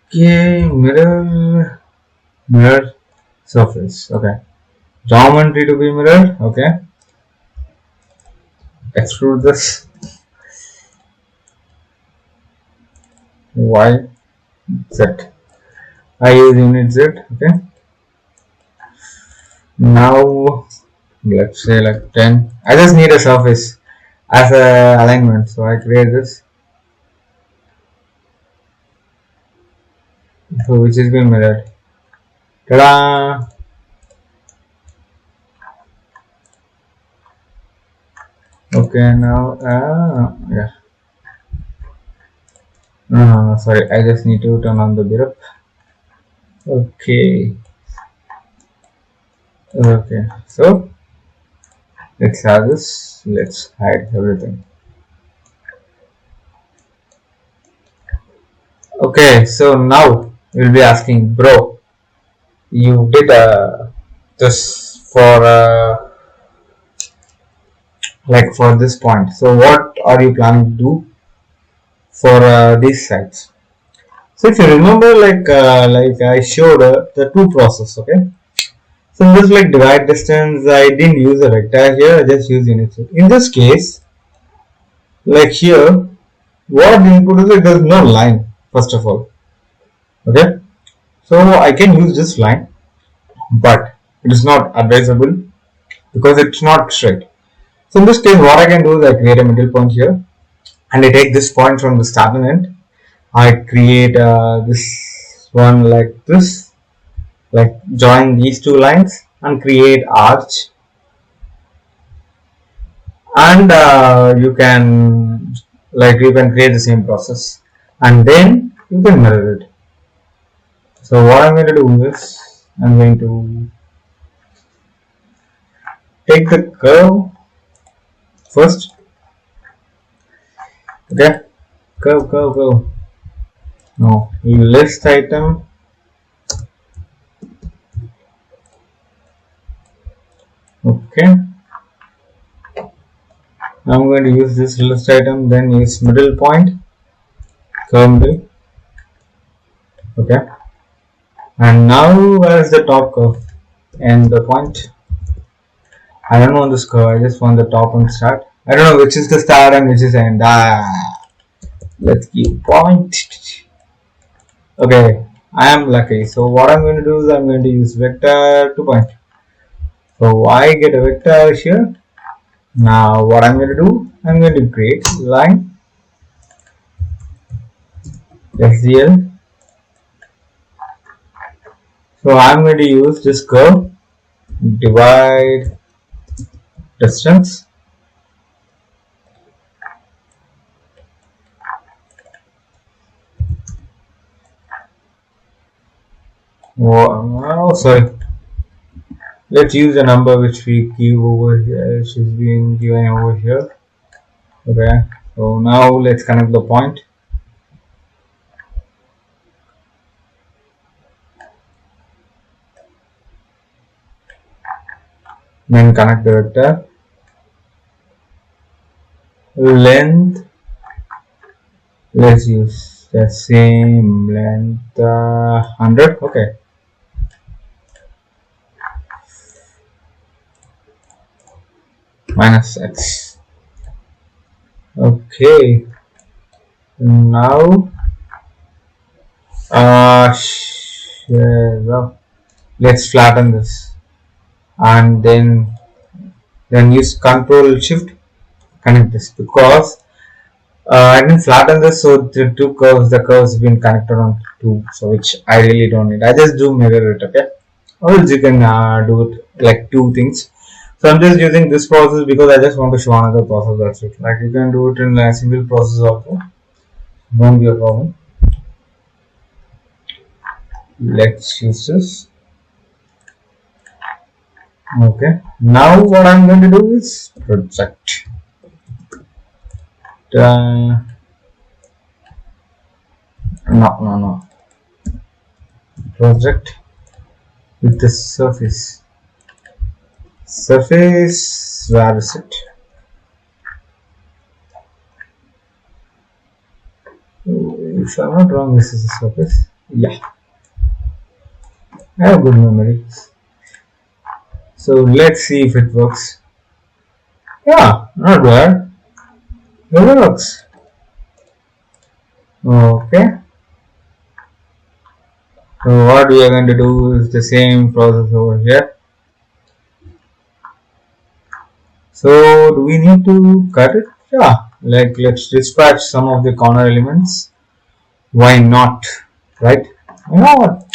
Okay, mirror surface. Okay, geometry to be mirrored. Okay, extrude this. Y Z. I use unit Z. Okay. Now let's say like 10. I just need a surface as a alignment, so I create this. So which is being mirrored. Ta-da! Okay, now yeah. Sorry, I just need to turn on the beer up. Okay. Okay, so let's have this. Let's hide everything. Okay, so now we'll be asking, bro, you did this for like for this point. So what are you planning to do for these sites? So if you remember, like I showed the two process. Okay. So in this like divide distance, I didn't use a vector here. I just used unit. In this case, like here, what input is it? There's no line first of all. Okay. So I can use this line, but it is not advisable because it's not straight. So in this case, what I can do is I create a middle point here, and I take this point from the starting end. I create this one like this, like join these two lines and create arch, and you can create the same process, and then you can mirror it. So what I'm going to do is I'm going to take the curve first. Okay, curve. No, list item. Okay. Now I'm going to use this list item, then use middle point, curve middle. Okay. And now where is the top curve and the point? I don't want this curve, I just want the top and start. I don't know which is the start and which is the end. Let's give point. Okay, I am lucky. So what I'm going to do is I'm going to use vector to point. So I get a vector here. Now what I'm going to do, I'm going to create line SDL. So I'm going to use this curve, divide distance. Oh, sorry. Let's use a number which we give over here, which is being given over here. Okay. So now let's connect the point. Then connect the vector. Length, let's use the same length, 100. Okay. Minus x. Okay. Now, let's flatten this, and then use Control Shift, connect this, because I didn't flatten this, so the curves been connected on two, so which I really don't need. I just do mirror it, okay? Or else you can do it like two things. So I'm just using this process because I just want to show another process. That's it. Like you can do it in a single process also. Won't be a problem. Let's use this. Okay. Now what I'm going to do is project. No. Project with the surface. Surface, where is it? If I'm not wrong, this is the surface. Yeah. I have good memory. So let's see if it works. Yeah, not bad. It works. Okay. So what we are going to do is the same process over here. So do we need to cut it? Yeah. Like let's dispatch some of the corner elements. Why not? Right? Why not?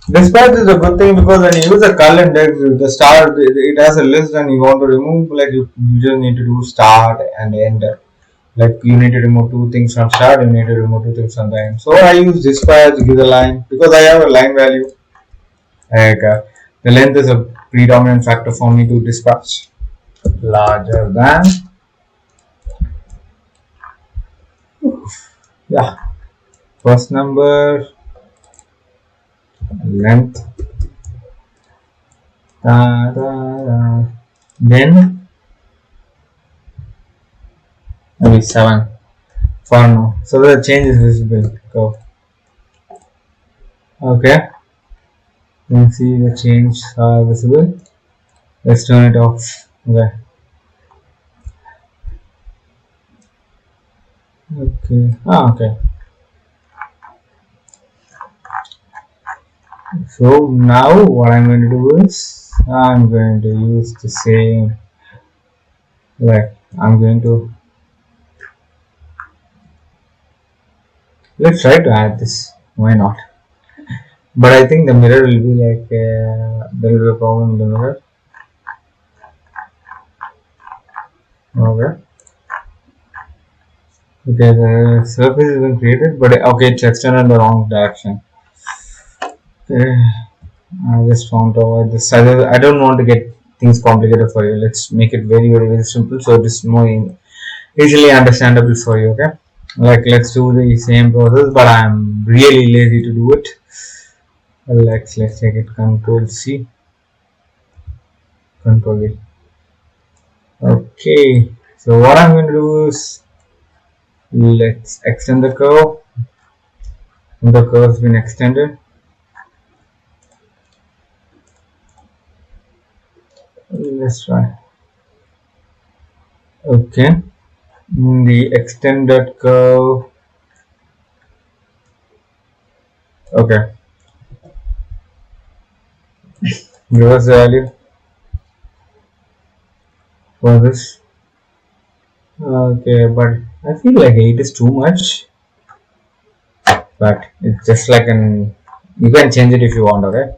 Dispatch is a good thing because when you use a cull index, the start it has a list and you want to remove, like you just need to do start and end. Like you need to remove two things from start, you need to remove two things from the end. So I use dispatch to give the line because I have a line value. Like the length is a predominant factor for me to dispatch. Larger than, yeah, first number, length, then maybe 7 for now. So the change is visible. Go. Okay. You can see the change visible. Let's turn it off. Okay. Okay. Okay. So now what I'm going to do is I'm going to use the same. Like I'm going to, let's try to add this. Why not? But I think the mirror will be like there will be a problem with the mirror. Okay. Okay, the surface has been created, but okay, it's extended in the wrong direction. Okay, I just found out this. I don't want to get things complicated for you. Let's make it very simple, so it is more easily understandable for you. Okay, like let's do the same process, but I'm really lazy to do it. Let's take it Control C, Control V. Okay, so what I'm going to do is let's extend the curve. The curve has been extended. Let's try. Okay, the extended curve. Okay, reverse the value for this. Okay, but I feel like 8 is too much. But it's just like an, you can change it if you want. Okay.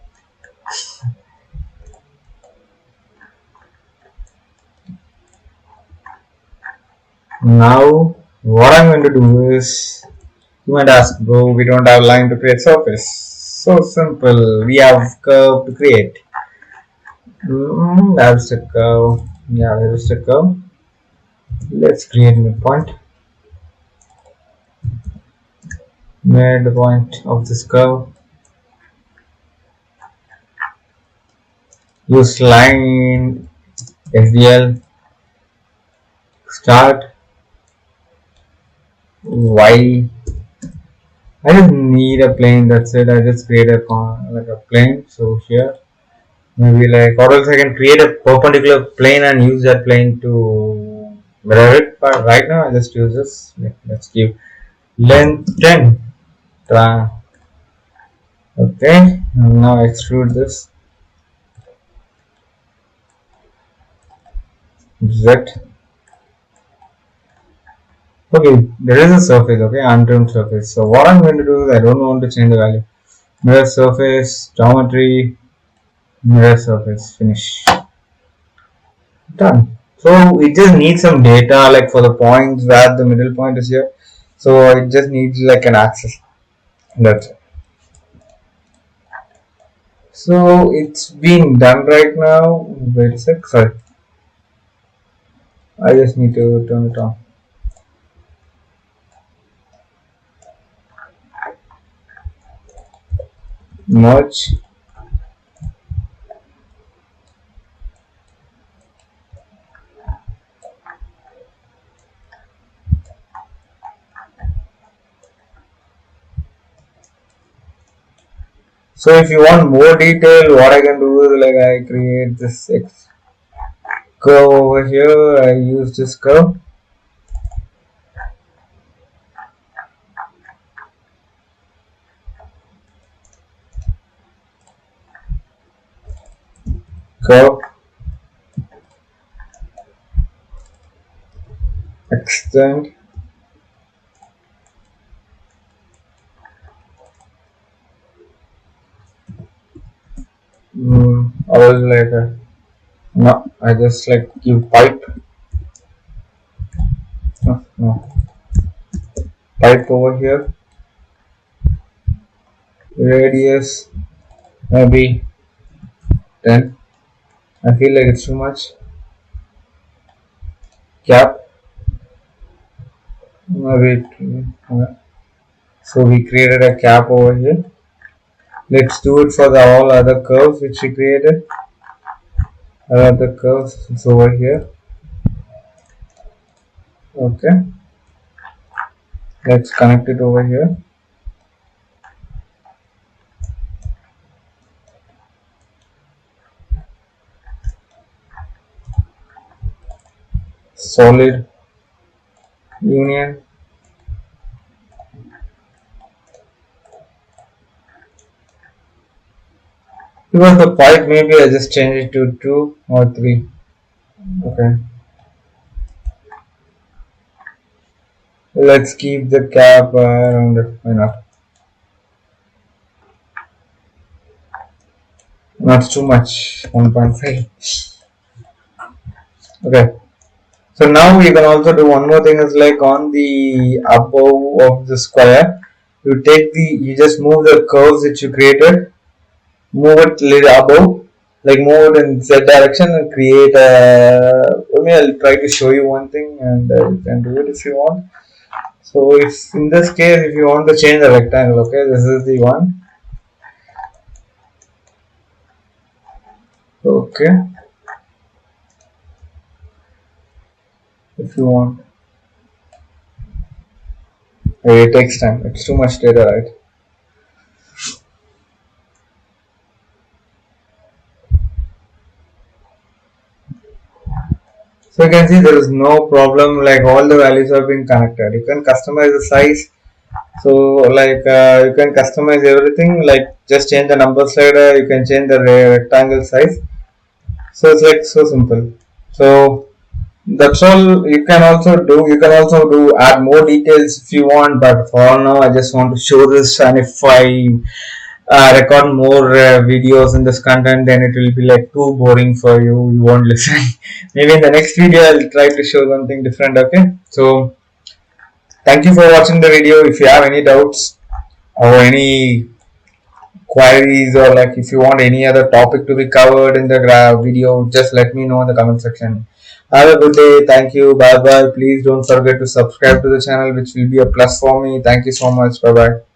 Now what I'm going to do is, you might ask, bro, we don't have line to create surface. So simple, we have curve to create. That's the curve. Yeah, there's the curve. Let's create midpoint. Midpoint of this curve. use line SDL start Y. I just need a plane, that's it. I just create a like a plane. So here maybe like, or else I can create a perpendicular plane and use that plane to mirror it. But right now I just use this. Let's give length 10. Okay, and now extrude this Z. Okay, there is a surface, okay, untrimmed surface. So what I'm going to do is I don't want to change the value. Mirror surface, geometry, mirror surface, finish. Done. So it just needs some data like for the points where the middle point is here. So it just needs like an axis. That's it. So it's being done right now. Wait a sec, sorry. I just need to turn it on. Merge. So if you want more detail, what I can do is like I create this curve over here. I use this curve. Curve. Extend. I was like no, I just like give pipe. No. Pipe over here. Radius maybe 10. I feel like it's too much. Cap maybe 2. So we created a cap over here. Let's do it for the all other curves which we created. Other curves, it's over here. Okay. Let's connect it over here. Solid union. Because the pipe, maybe I just change it to 2 or 3. Okay. Let's keep the cap around it. Why not? Not too much. 1.5. Okay. So now we can also do one more thing is like on the above of the square, you just move the curves that you created, move it little above, like move it in Z direction and create a, I'll try to show you one thing and you can do it if you want. So if in this case, if you want to change the rectangle, okay, this is the one. Okay. If you want. It takes time. It's too much data, right? So you can see there is no problem, like all the values have been connected. You can customize the size. So like you can customize everything, like just change the number slider, you can change the rectangle size. So it's like so simple. So that's all you can also do add more details if you want, but for now I just want to show this, and if I record more videos in this content, then it will be like too boring for you, you won't listen. Maybe in the next video I'll try to show something different. Okay, so thank you for watching the video. If you have any doubts or any queries, or like if you want any other topic to be covered in the video, just let me know in the comment section. Have a good day. Thank you. Bye bye. Please don't forget to subscribe to the channel, which will be a plus for me. Thank you so much. Bye bye.